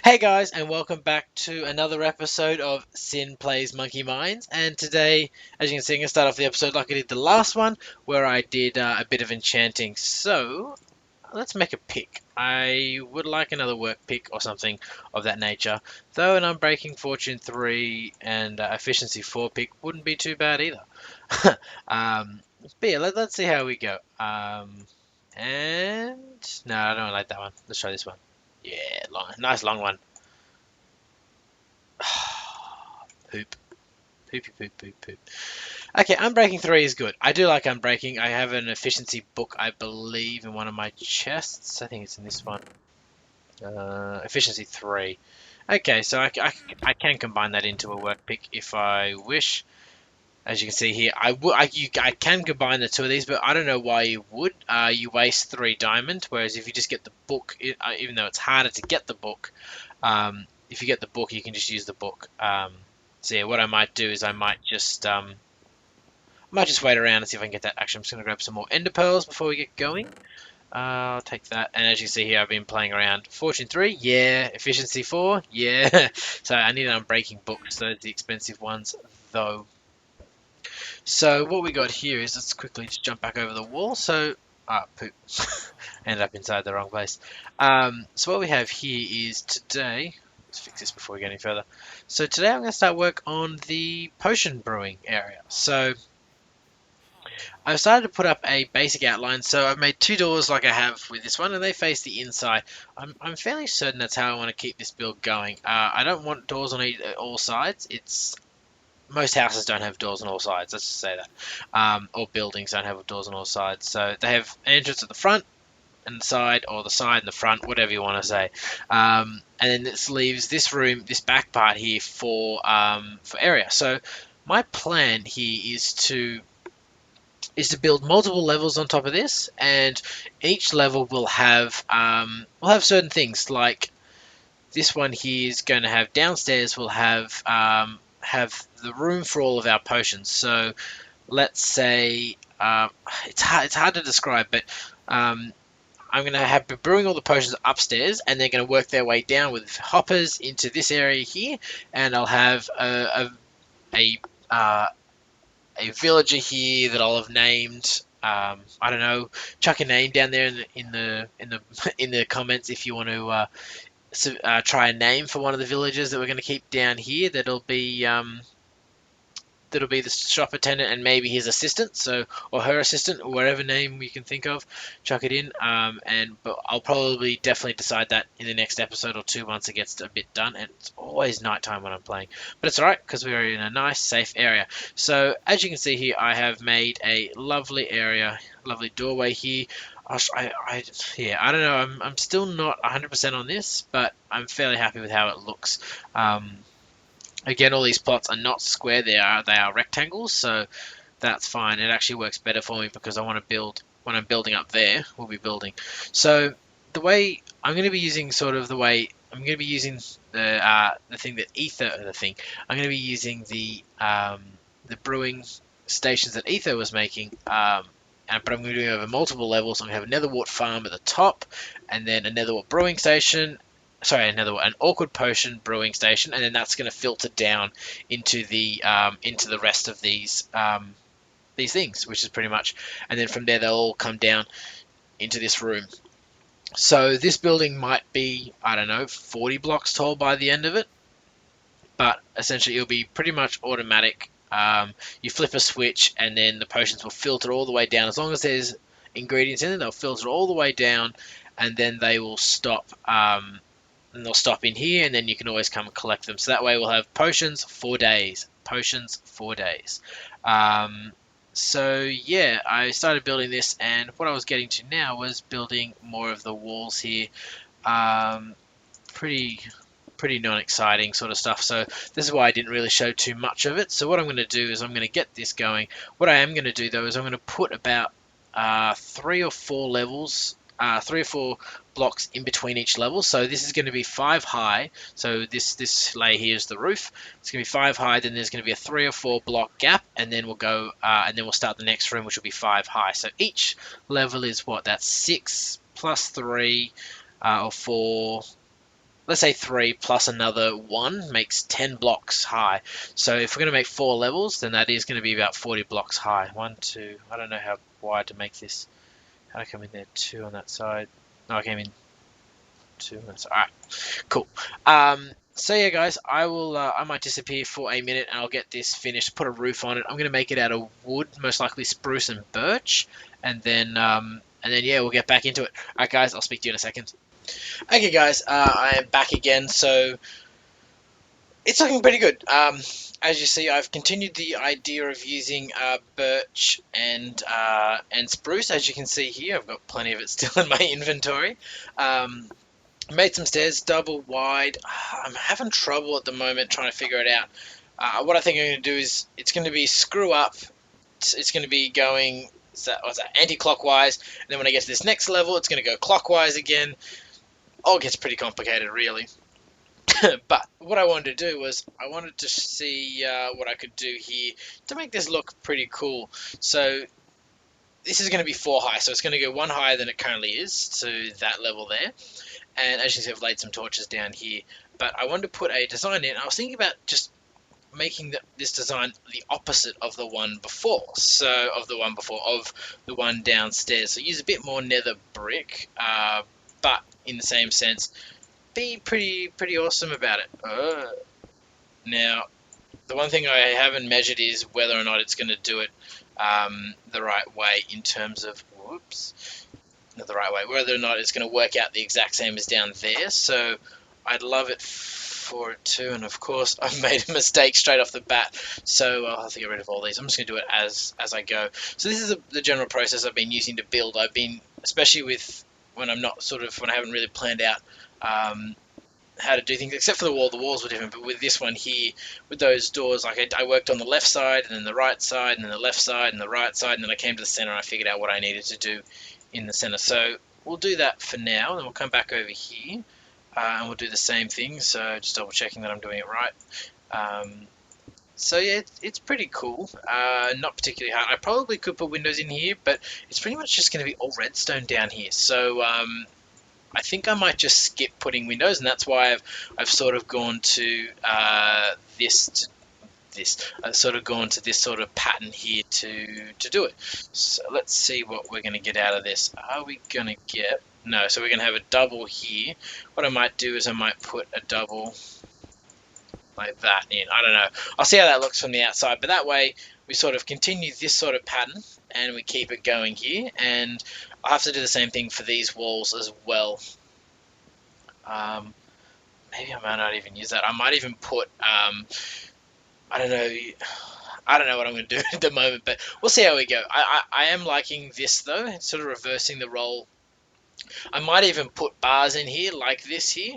Hey guys, and welcome back to another episode of Sin Plays MonkeyMines. And today, as you can see, I'm going to start off the episode like I did the last one, where I did a bit of enchanting. So, let's make a pick. I would like another work pick or something of that nature. Though an Unbreaking Fortune 3 and Efficiency 4 pick wouldn't be too bad either. But yeah, let's see how we go. And... No, I don't like that one. Let's try this one. Yeah, nice long one. Poop. Poopy poop poop poop. Okay, Unbreaking 3 is good. I do like Unbreaking. I have an efficiency book, I believe, in one of my chests. I think it's in this one. Efficiency 3. Okay, so I can combine that into a work pick if I wish. As you can see here, I can combine the two of these, but I don't know why you would. You waste 3 diamond, whereas if you just get the book, even though it's harder to get the book, if you get the book, you can just use the book. So yeah, what I might do is I might just wait around and see if I can get that. Actually, I'm just gonna grab some more ender pearls before we get going. I'll take that. And as you see here, I've been playing around. Fortune 3, yeah. Efficiency 4, yeah. So I need an Unbreaking book. So those are the expensive ones, though. So what we got here is, let's quickly just jump back over the wall. So, poop. Ended up inside the wrong place. So what we have here is today. Let's fix this before we get any further. So today I'm going to start work on the potion brewing area. So I've started to put up a basic outline. So I've made 2 doors like I have with this one, and they face the inside. I'm fairly certain that's how I want to keep this build going. I don't want doors on all sides. Most houses don't have doors on all sides. Let's just say that, or buildings don't have doors on all sides. So they have an entrance at the front and the side, or the side and the front, whatever you want to say. And then this leaves this room, this back part here for area. So my plan here is to build multiple levels on top of this, and each level will have certain things. Like this one here is going to have downstairs. Will have the room for all of our potions. So let's say it's hard to describe, but I'm going to have brewing all the potions upstairs, and they're going to work their way down with hoppers into this area here, and I'll have a, uh, a villager here that I'll have named. I don't know. Chuck a name down there in the comments if you want to try a name for one of the villagers that we're going to keep down here. That'll be the shop attendant and maybe his assistant, or her assistant, or whatever name we can think of. Chuck it in, but I'll probably definitely decide that in the next episode or two once it gets a bit done. And it's always nighttime when I'm playing, but it's alright because we're in a nice, safe area. So as you can see here, I have made a lovely area, lovely doorway here. Yeah, I don't know. I'm still not 100% on this, but I'm fairly happy with how it looks. Again, all these plots are not square, they are rectangles, so that's fine. It actually works better for me because I want to build, when I'm building up there, we'll be building. So the way I'm going to be using I'm going to be using the thing that I'm going to be using the brewing stations that Ether was making, but I'm going to do it over multiple levels. I'm going to have a netherwort farm at the top, and then a netherwort brewing station, an awkward potion brewing station, and then that's going to filter down into the rest of these things, which is pretty much, and then from there they'll all come down into this room. So this building might be, I don't know, 40 blocks tall by the end of it, but essentially it'll be pretty much automatic. You flip a switch, and then the potions will filter all the way down. As long as there's ingredients in it, they'll filter all the way down, and then they will stop. And they'll stop in here, and then you can always come and collect them. So that way we'll have potions 4 days. Potions 4 days. So yeah, I started building this, and what I was getting to now was building more of the walls here. Pretty non-exciting sort of stuff. So this is why I didn't really show too much of it. So what I'm going to do is I'm going to get this going. What I am going to do though is I'm going to put about 3 or 4 levels, 3 or 4 blocks in between each level. So this is going to be 5 high. So this layer here is the roof. It's going to be 5 high. Then there's going to be a 3 or 4 block gap, and then we'll go and then we'll start the next room, which will be 5 high. So each level is what? That's 6 plus 3 or 4. let's say 3 plus another 1 makes 10 blocks high. So if we're going to make 4 levels, then that is going to be about 40 blocks high. 1, 2, I don't know how wide to make this. How do I come in there? 2 on that side. No, I came in 2 on that side. Alright, cool. So yeah, guys, I might disappear for a minute and I'll get this finished, put a roof on it. I'm going to make it out of wood, most likely spruce and birch. And then yeah, we'll get back into it. Alright, guys, I'll speak to you in a second. Okay, guys, I am back again. So it's looking pretty good. As you see, I've continued the idea of using birch and spruce. As you can see here, I've got plenty of it still in my inventory. Made some stairs, double wide. I'm having trouble at the moment trying to figure it out. What I think I'm going to do is it's going to be screw up. It's going to be going anti-clockwise, and then when I get to this next level, it's going to go clockwise again. All gets pretty complicated, really. But what I wanted to do was I wanted to see what I could do here to make this look pretty cool. So this is going to be 4 high, so it's going to go 1 higher than it currently is to that level there. And as you can see, I've laid some torches down here. But I wanted to put a design in. I was thinking about just making this design the opposite of the one before. Of the one downstairs. So use a bit more nether brick, but in the same sense, be pretty awesome about it. Now, the one thing I haven't measured is whether or not it's going to do it the right way in terms of not the right way, whether or not it's going to work out the exact same as down there. So I'd love it for it to, and of course I've made a mistake straight off the bat, so I'll have to get rid of all these. I'm just going to do it as I go. So this is the general process I've been using to build. I've been, especially with when I haven't really planned out how to do things, except for the walls were different, but with this one here, with those doors, like I worked on the left side, and then the right side, and then the left side, and the right side, and then I came to the center and I figured out what I needed to do in the center. So we'll do that for now, and then we'll come back over here, and we'll do the same thing, so just double checking that I'm doing it right. So yeah, it's pretty cool. Not particularly hard. I probably could put windows in here, but it's pretty much just going to be all redstone down here. So I think I might just skip putting windows, and that's why I've sort of gone to this. I've sort of gone to this sort of pattern here to do it. So let's see what we're going to get out of this. Are we going to get... No, so we're going to have a double here. What I might do is I might put a double like that in. I don't know. I'll see how that looks from the outside, but that way we sort of continue this sort of pattern and we keep it going here, and I'll have to do the same thing for these walls as well. Maybe I might not even use that. I might even put I don't know what I'm going to do at the moment, but we'll see how we go. I am liking this though. It's sort of reversing the role. I might even put bars in here like this here,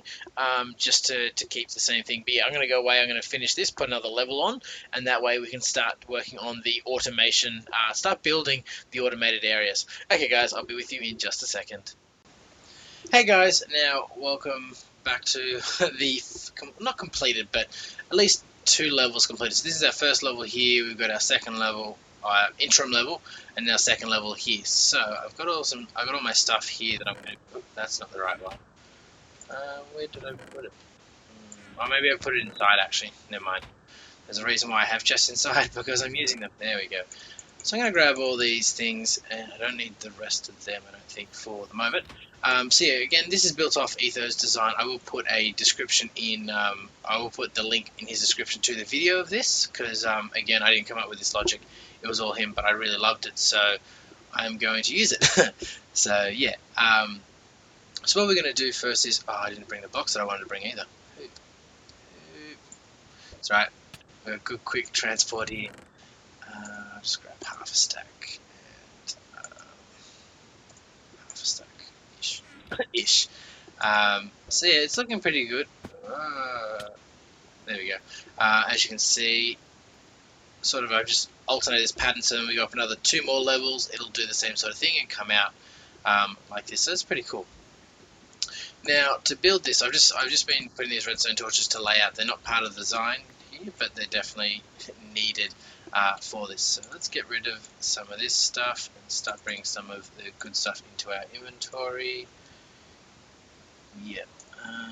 just to keep the same thing. But yeah, I'm going to go away. I'm going to finish this, put another level on, and that way we can start working on the automation, start building the automated areas. Okay, guys, I'll be with you in just a second. Hey guys, now welcome back to the not completed, but at least 2 levels completed. So this is our first level here. We've got our second level, interim level, and now second level here. So I've got all my stuff here that I'm going to put. That's not the right one. Where did I put it? Oh, maybe I put it inside actually. Never mind. There's a reason why I have chests inside, because I'm using them. There we go. So I'm going to grab all these things, and I don't need the rest of them, I don't think, for the moment. So yeah, again, this is built off Etho's design. I will put a description in, I will put the link in his description to the video of this, because again, I didn't come up with this logic. It was all him, but I really loved it, so I'm going to use it. So yeah, so what we're going to do first is, I didn't bring the box that I wanted to bring either. That's right, we've got a good quick transport here. I'll just grab half a stack, and half a stack ish. So yeah, it's looking pretty good. There we go. As you can see, sort of I've just alternated this pattern, so then we go up another 2 more levels. It'll do the same sort of thing and come out like this. So it's pretty cool. Now to build this, I've just been putting these redstone torches to lay out. They're not part of the design here, but they're definitely needed for this. So let's get rid of some of this stuff and start bringing some of the good stuff into our inventory. Yeah.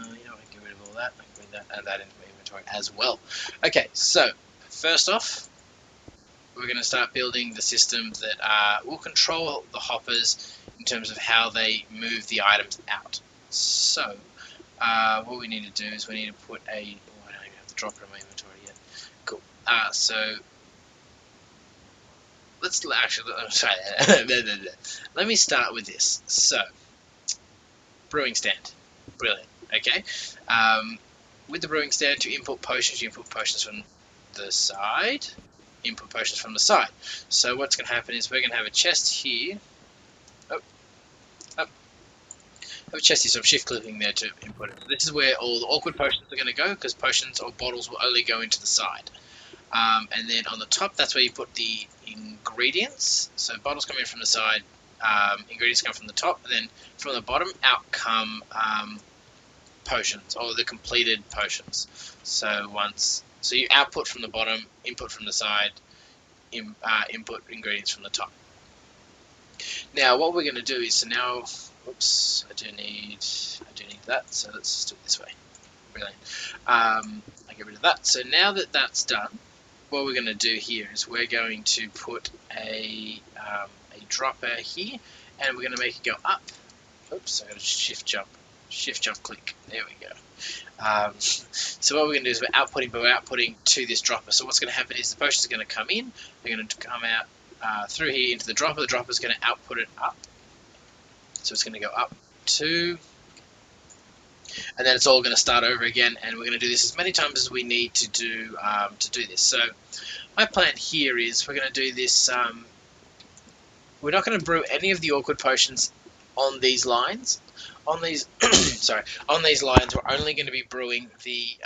You know, I can get rid of all that. I can bring that, add that into my inventory as well. Okay, so first off, we're going to start building the systems that will control the hoppers in terms of how they move the items out. So what we need to do is we need to put a... Oh, I don't even have to drop it in my inventory yet. Cool. So let's actually... Sorry. Let me start with this. So, brewing stand. Brilliant. Okay. With the brewing stand, to import potions, you input potions from the side. Input potions from the side. So what's going to happen is we're going to have a chest here. Oh, have a chest here, so I'm shift clicking there to input it. This is where all the awkward potions are going to go, because potions or bottles will only go into the side. And then on the top, that's where you put the ingredients. So bottles come in from the side, ingredients come from the top, and then from the bottom out come potions, or the completed potions. So you output from the bottom, input from the side, input ingredients from the top. Now what we're going to do is, so now, oops, I do need that, so let's do it this way. Brilliant. I get rid of that. So now that that's done, what we're going to do here is we're going to put a dropper here, and we're going to make it go up. Oops, I got to shift jump click. There we go. So what we're going to do is we're outputting to this dropper. So what's going to happen is the potions are going to come in, they're going to come out through here into the dropper. The dropper is going to output it up. So it's going to go up 2, and then it's all going to start over again, and we're going to do this as many times as we need to do this. So my plan here is we're going to do this. We're not going to brew any of the awkward potions on these lines. On these, on these lines, we're only going to be brewing the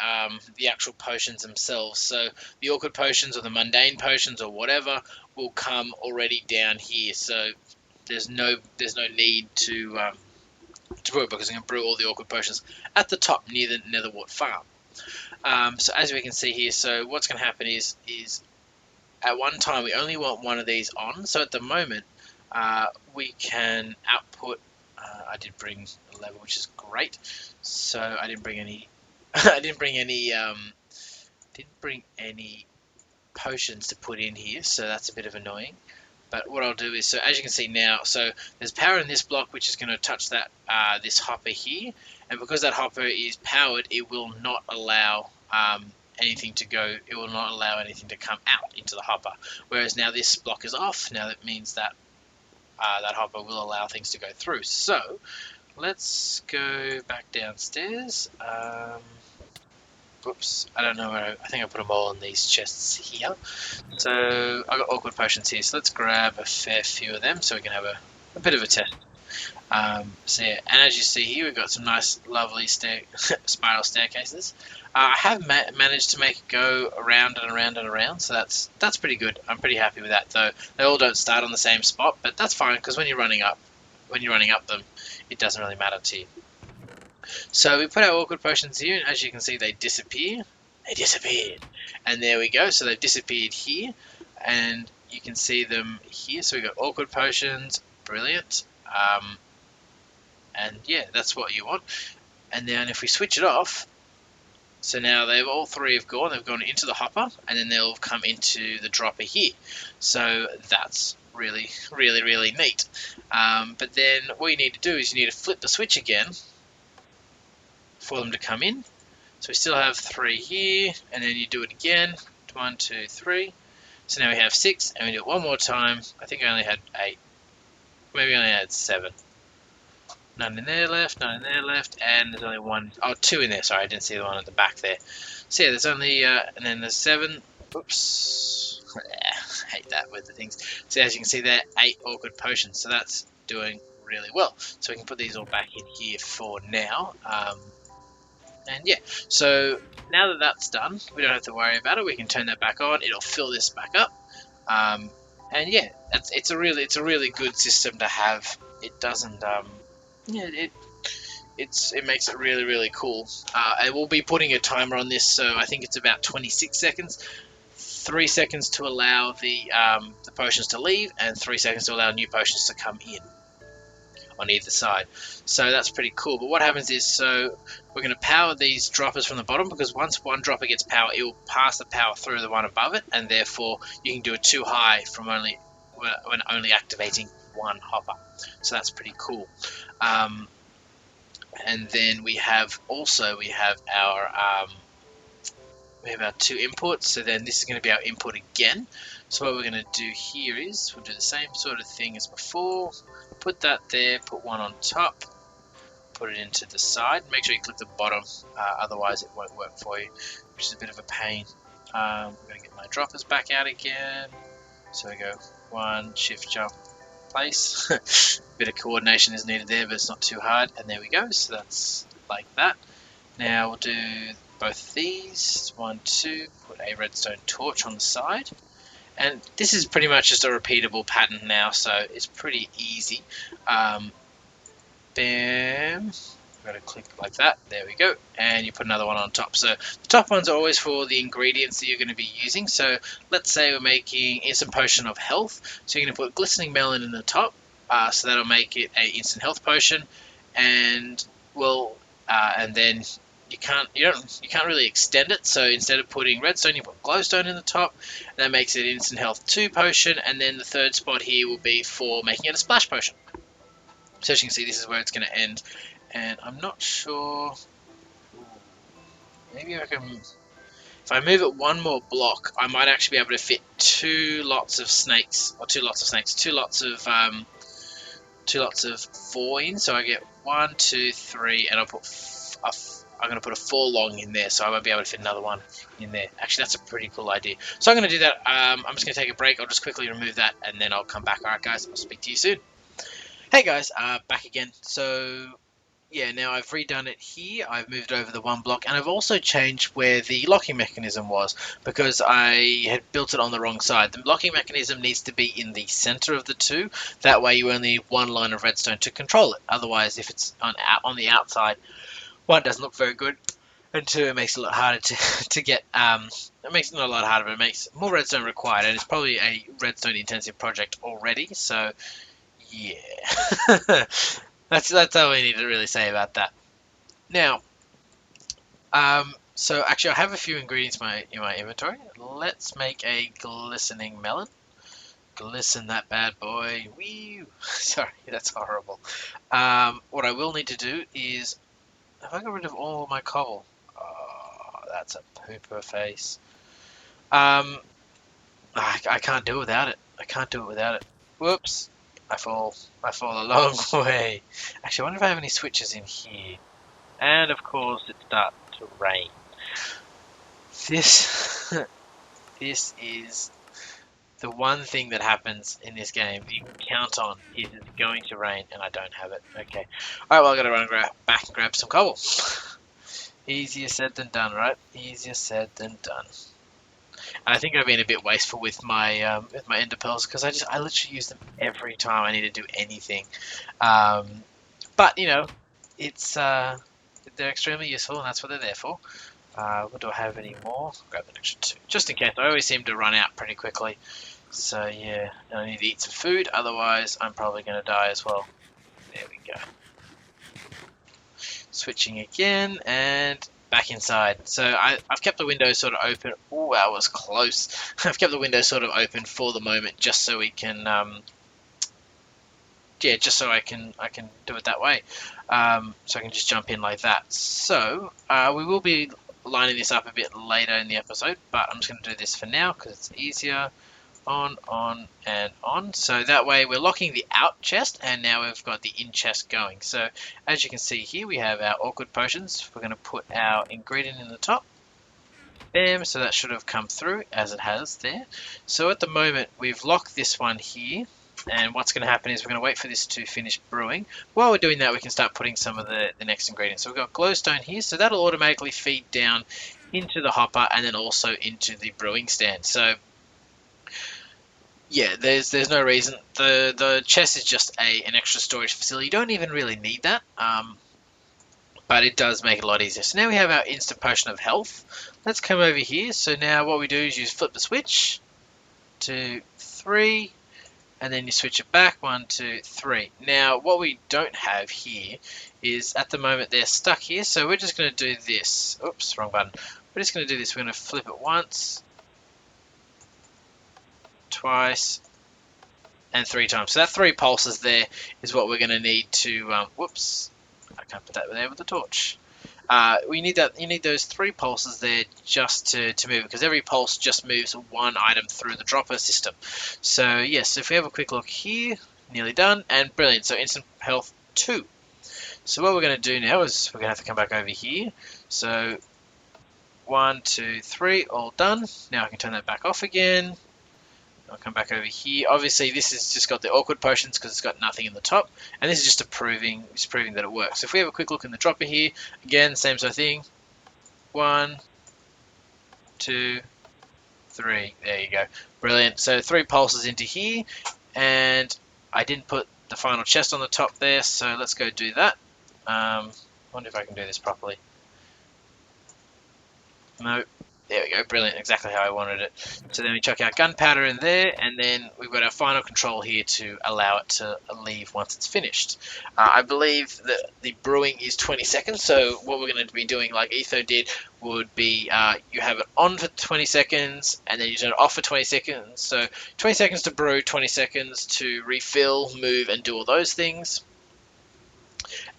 actual potions themselves. So the awkward potions or the mundane potions or whatever will come already down here. So there's no need to brew it, because I'm going to brew all the awkward potions at the top near the Netherwart farm. So as we can see here, so what's going to happen is at one time we only want one of these on. So at the moment we can output. I did bring a level, which is great. So I didn't bring any. I didn't bring any potions to put in here. So that's a bit of annoying. But what I'll do is, so as you can see now, so there's power in this block, which is going to touch that this hopper here, and because that hopper is powered, it will not allow anything to go. It will not allow anything to come out into the hopper. Whereas now this block is off. Now that means that that hopper will allow things to go through. So let's go back downstairs. Oops, I don't know where I think I put them all in these chests here. So I got awkward potions here, so let's grab a fair few of them so we can have a bit of a test. So yeah, and as you see here, we've got some nice, lovely spiral staircases. I have managed to make it go around and around and around, so that's pretty good. I'm pretty happy with that, though. They all don't start on the same spot, but that's fine, because when you're running up them, it doesn't really matter to you. So we put our awkward potions here, and as you can see, they disappear. They disappeared, and there we go. So they've disappeared here, and you can see them here. So we got awkward potions, brilliant. And yeah, that's what you want. And then if we switch it off, so now all three have gone. They've gone into the hopper, and then they'll come into the dropper here. So that's really, really, really neat. But then what you need to do is you need to flip the switch again for them to come in. So we still have 3 here, and then you do it again. 1, 2, 3. So now we have 6, and we do it one more time. I think I only had 8. Maybe I only had 7. None in there left, none in there left, and there's only 1, 2 in there. Sorry, I didn't see the one at the back there. So yeah, there's only, and then there's 7. Oops. I hate that with the things. So as you can see there, 8 awkward potions. So that's doing really well. So we can put these all back in here for now. And yeah, so now that that's done, we don't have to worry about it. We can turn that back on. It'll fill this back up. And yeah, it's a really good system to have. It doesn't yeah, it makes it really, really cool. And we'll be putting a timer on this, so I think it's about 26 seconds. 3 seconds to allow the potions to leave, and 3 seconds to allow new potions to come in. on either side. So that's pretty cool. But what happens is, so we're going to power these droppers from the bottom, because once one dropper gets power, it will pass the power through the one above it, and therefore you can do it too high from when only activating one hopper. So that's pretty cool. And then we have our two inputs, so then this is going to be our input again. So what we're going to do here is we'll do the same sort of thing as before. Put that there, put one on top, put it into the side. Make sure you click the bottom, otherwise it won't work for you, which is a bit of a pain. I'm going to get my droppers back out again. So we go one, shift, jump, place. Bit of coordination is needed there, but it's not too hard. And there we go. So that's like that. Now we'll do both of these. 1, 2. Put a redstone torch on the side. And this is pretty much just a repeatable pattern now, so it's pretty easy. Bam. Got to click like that. There we go. And you put another one on top. So the top ones are always for the ingredients that you're going to be using. So let's say we're making instant potion of health. So you're going to put glistening melon in the top. So that'll make it a instant health potion. And and then you can't really extend it. So instead of putting redstone, you put glowstone in the top. And that makes it instant health 2 potion. And then the third spot here will be for making it a splash potion. So as you can see, this is where it's going to end. And I'm not sure. Maybe I can. If I move it one more block, I might actually be able to fit two lots of 4 in. So I get 1, 2, 3, and I'm going to put a 4 long in there, so I won't be able to fit another one in there. Actually, that's a pretty cool idea. So I'm going to do that. I'm just going to take a break. I'll just quickly remove that, and then I'll come back. All right, guys. I'll speak to you soon. Hey guys, back again. So yeah, now I've redone it here. I've moved over the one block, and I've also changed where the locking mechanism was, because I had built it on the wrong side. The locking mechanism needs to be in the center of the two. That way you only need one line of redstone to control it. Otherwise, if it's on the outside, one, it doesn't look very good, and two, it makes it a lot harder to get. It makes it not a lot harder, but it makes more redstone required, and it's probably a redstone intensive project already. So yeah. That's all we need to really say about that. Now, so actually I have a few ingredients in my inventory. Let's make a glistening melon. Glisten that bad boy. Wee. Sorry, that's horrible. What I will need to do is, have I got rid of all my cobble? Oh, that's a pooper face. I can't do it without it. Whoops. I fall a long way. Actually, I wonder if I have any switches in here. And of course, it starts to rain. This is the one thing that happens in this game you can count on, is it's going to rain, and I don't have it. Okay. Alright, well, I've got to run back and grab some cobble. Easier said than done, right? Easier said than done. And I think I've been a bit wasteful with my ender pearls, because I literally use them every time I need to do anything. But you know, it's they're extremely useful, and that's what they're there for. What do I have any more? Grab an extra 2, just in case. I always seem to run out pretty quickly. So yeah, I need to eat some food, otherwise I'm probably going to die as well. There we go. Switching again, and back inside. So I've kept the window sort of open. Oh, that was close. I've kept the window sort of open for the moment, just so we can, just so I can do it that way. So I can just jump in like that. So we will be lining this up a bit later in the episode, but I'm just going to do this for now because it's easier. On, and on. So that way we're locking the out chest, and now we've got the in chest going. So as you can see here, we have our awkward potions. We're going to put our ingredient in the top. Bam, so that should have come through as it has there. So at the moment we've locked this one here, and what's going to happen is we're going to wait for this to finish brewing. While we're doing that, we can start putting some of the next ingredients. So we've got glowstone here, so that'll automatically feed down into the hopper and then also into the brewing stand. So yeah, there's no reason. The chest is just an extra storage facility. You don't even really need that, but it does make it a lot easier. So now we have our instant potion of health. Let's come over here. So now what we do is flip the switch, 2, 3, and then you switch it back, 1, 2, 3. Now, what we don't have here is, at the moment, they're stuck here, so we're just going to do this. Oops, wrong button. We're just going to do this. We're going to flip it once, twice, and 3 times. So that 3 pulses there is what we're going to need to, whoops, I can't put that there with the torch. You need those 3 pulses there just to move, because every pulse just moves 1 item through the dropper system. So yes, if we have a quick look here, nearly done, and brilliant. So instant health 2. So what we're going to do now is we're going to have to come back over here. So 1, 2, 3, all done. Now I can turn that back off again. I'll come back over here. Obviously, this has just got the awkward potions because it's got nothing in the top, and this is just proving that it works. So if we have a quick look in the dropper here, again, same sort of thing. 1, 2, 3. There you go. Brilliant. So 3 pulses into here, and I didn't put the final chest on the top there, so let's go do that. Wonder if I can do this properly. No. There we go, brilliant, exactly how I wanted it. So then we chuck our gunpowder in there, and then we've got our final control here to allow it to leave once it's finished. I believe that the brewing is 20 seconds, so what we're going to be doing, like Etho did, would be you have it on for 20 seconds, and then you turn it off for 20 seconds. So 20 seconds to brew, 20 seconds to refill, move, and do all those things.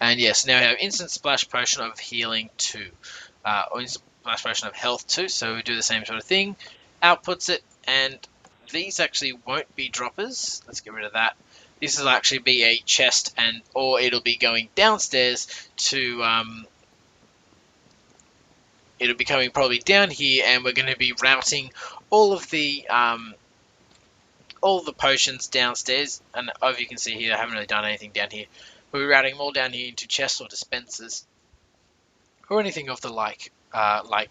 And yes, now we have instant splash potion of healing 2, or instant splash potion of health 2, so we do the same sort of thing, outputs it, and these actually won't be droppers. Let's get rid of that. This will actually be a chest, or it'll be going downstairs to, it'll be coming probably down here, and we're going to be routing all of the potions downstairs, and as you can see here, I haven't really done anything down here. We're routing them all down here into chests or dispensers, or anything of the like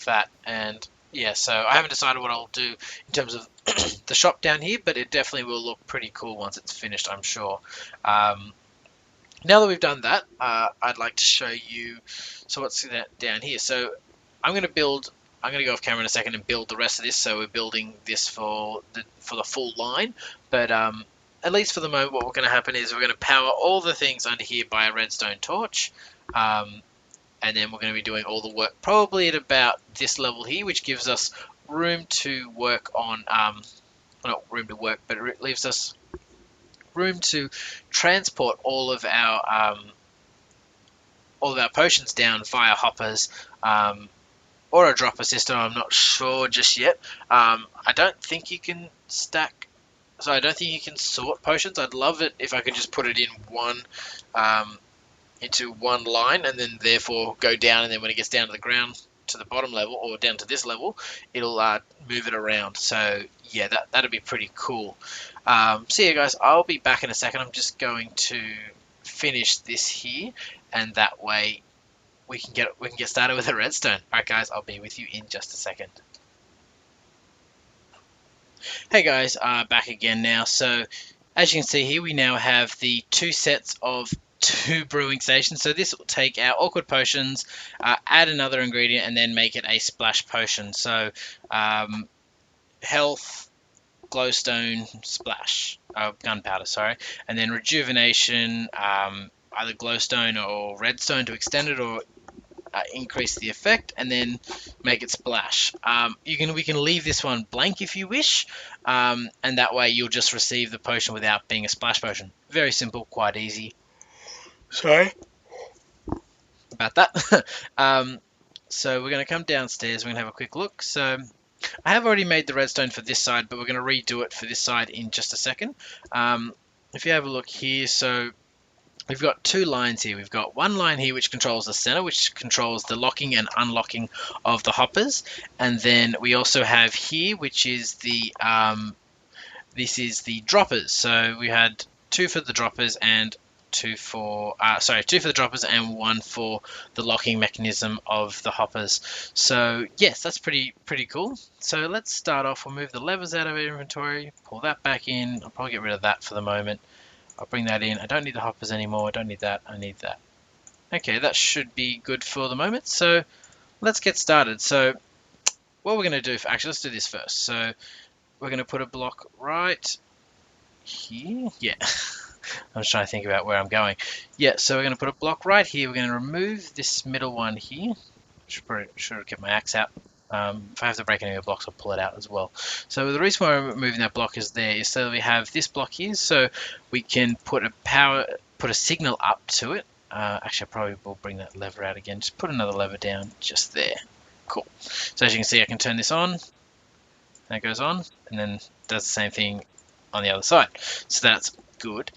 that. And yeah, so I haven't decided what I'll do in terms of the shop down here, but it definitely will look pretty cool once it's finished, I'm sure. Now that we've done that, I'd like to show you, so what's down here. So I'm going to go off camera in a second and build the rest of this. So we're building this for the full line, but at least for the moment, what we're going to happen is we're going to power all the things under here by a redstone torch. And then we're going to be doing all the work probably at about this level here, which gives us room to work on, not room to work, but it leaves us room to transport all of our potions down via hoppers, or a dropper system. I'm not sure just yet. I don't think you can stack, so I don't think you can sort potions. I'd love it if I could just put it in into one line, and then therefore go down, and then when it gets down to the ground, to the bottom level, or down to this level, it'll move it around. So yeah, that'd be pretty cool. So yeah, guys, I'll be back in a second. I'm just going to finish this here, and that way we can get started with the redstone. Alright guys, I'll be with you in just a second. Hey guys, back again now. So as you can see here, we now have the 2 sets of 2 brewing stations. So this will take our awkward potions, add another ingredient, and then make it a splash potion. So health, glowstone, splash, gunpowder, sorry, and then rejuvenation, either glowstone or redstone to extend it, or increase the effect, and then make it splash. We can leave this one blank if you wish, and that way you'll just receive the potion without being a splash potion. Very simple, quite easy. Sorry about that. So we're going to come downstairs. We're going to have a quick look. So I have already made the redstone for this side, but we're going to redo it for this side in just a second. If you have a look here, so we've got 2 lines here. We've got one line here which controls the center, which controls the locking and unlocking of the hoppers, and then we also have here, which is the this is the droppers. So we had 2 for the droppers and 2 for the droppers and 1 for the locking mechanism of the hoppers. So yes, that's pretty cool. So let's start off. We'll move the levers out of our inventory, pull that back in. I'll probably get rid of that for the moment. I'll bring that in. I don't need the hoppers anymore. I don't need that. I need that. Okay, that should be good for the moment. So let's get started. So what we're going to do, actually let's do this first. So we're going to put a block right here. Yeah. I'm just trying to think about where I'm going. Yeah, so we're going to put a block right here. We're going to remove this middle one here. Should get my axe out. If I have to break any of the blocks, I'll pull it out as well. So the reason why I'm moving that block is there is so that we have this block here, so we can put a signal up to it. Actually, I probably will bring that lever out again. Just put another lever down just there. Cool. So as you can see, I can turn this on. And it goes on, and then does the same thing on the other side. So that's good.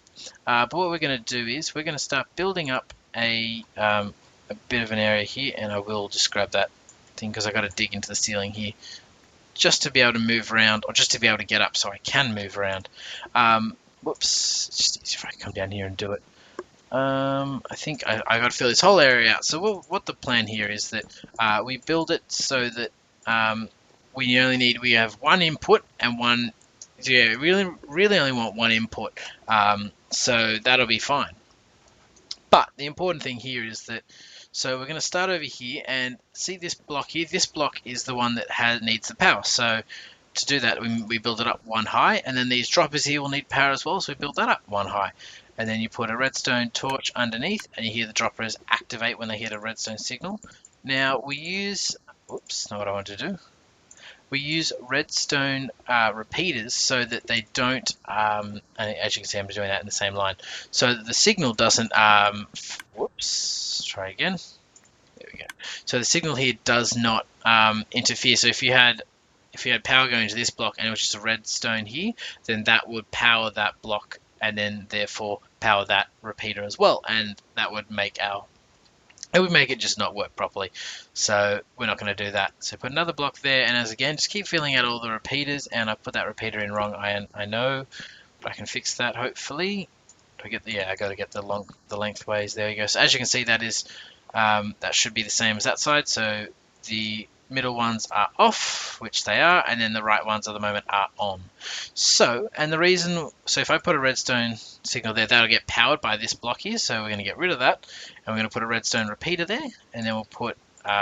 But what we're going to do is we're going to start building up a bit of an area here, and I will just grab that thing because I got to dig into the ceiling here just to be able to move around, or just to be able to get up so I can move around. Whoops, it's just easier if I come down here and do it. I think I got to fill this whole area out. So what the plan here is that we build it so that we have one input and one. Yeah, really only want one input. So that'll be fine. But the important thing here is that, so we're going to start over here and see this block here. This block is the one that needs the power. So to do that, we build it up one high, and then these droppers here will need power as well. So we build that up one high. And then you put a redstone torch underneath, and you hear the droppers activate when they hit a redstone signal. Now we use, oops, not what I want to do. We use redstone repeaters so that they don't, and as you can see, I'm doing that in the same line, so that the signal doesn't, whoops, try again. There we go. So the signal here does not interfere. So if you had power going to this block and it was just a redstone here, then that would power that block and then therefore power that repeater as well, and that would make it just not work properly. So we're not going to do that. So put another block there, and as again, just keep filling out all the repeaters. And I put that repeater in wrong. I know, but I can fix that hopefully. Do I get the, yeah, I got to get the lengthways. There you go. So as you can see, that is that should be the same as that side. So the middle ones are off, which they are, and then the right ones at the moment are on. So, and the reason, so if I put a redstone signal there, that'll get powered by this block here, so we're going to get rid of that, and we're going to put a redstone repeater there, and then we'll put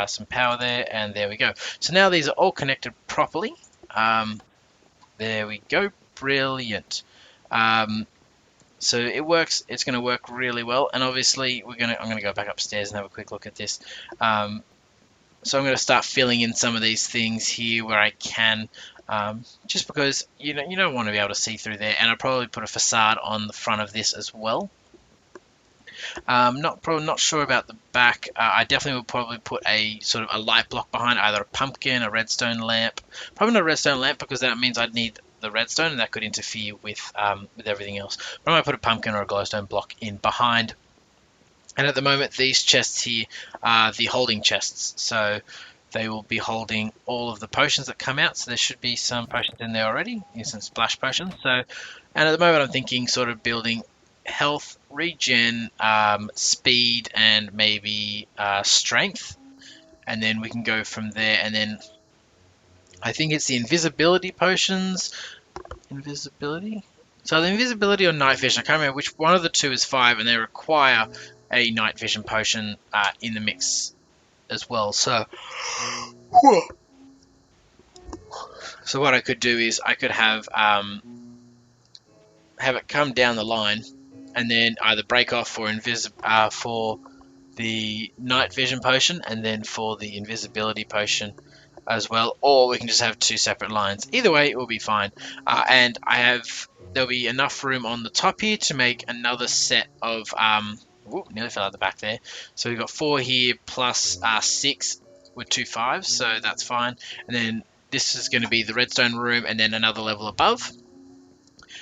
some power there, and there we go. So now these are all connected properly. There we go, brilliant. So it works, it's going to work really well, and obviously I'm going to go back upstairs and have a quick look at this. So I'm going to start filling in some of these things here where I can, just because you don't want to be able to see through there. And I'll probably put a facade on the front of this as well. Not sure about the back. I definitely will probably put a sort of a light block behind, either a pumpkin, a redstone lamp. Probably not a redstone lamp because that means I'd need the redstone, and that could interfere with everything else. But I might put a pumpkin or a glowstone block in behind. And at the moment, these chests here are the holding chests. So they will be holding all of the potions that come out. So there should be some potions in there already, some splash potions. So, and at the moment, I'm thinking sort of building health, regen, speed, and maybe strength. And then we can go from there. And then I think it's the invisibility potions. Invisibility? So the invisibility or night vision, I can't remember which one of the two is 5, and they require a night vision potion in the mix as well. So what I could do is I could have it come down the line, and then either break off for the night vision potion, and then for the invisibility potion as well, or we can just have 2 separate lines. Either way, it will be fine. And there'll be enough room on the top here to make another set of whoop, nearly fell out the back there. So we've got 4 here plus 6 with 2 5s, so that's fine. And then this is going to be the redstone room, and then another level above.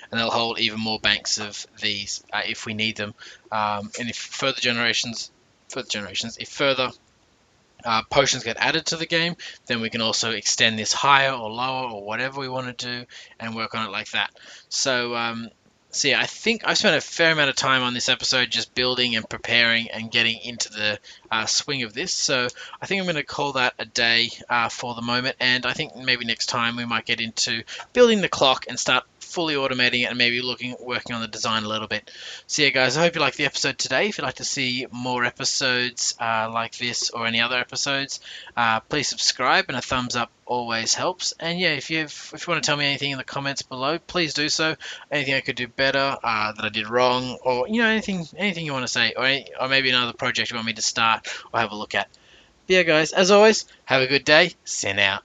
And they'll hold even more banks of these if we need them. And if further potions get added to the game, then we can also extend this higher or lower or whatever we want to do and work on it like that. So yeah, I think I've spent a fair amount of time on this episode just building and preparing and getting into the swing of this. So I think I'm going to call that a day for the moment, and I think maybe next time we might get into building the clock and start fully automating it and maybe working on the design a little bit. So yeah, guys, I hope you liked the episode today. If you'd like to see more episodes like this or any other episodes, please subscribe, and a thumbs up always helps. And yeah, if you want to tell me anything in the comments below, please do so. Anything I could do better, that I did wrong, or anything you want to say, or maybe another project you want me to start or have a look at. But yeah, guys, as always, have a good day. Send out.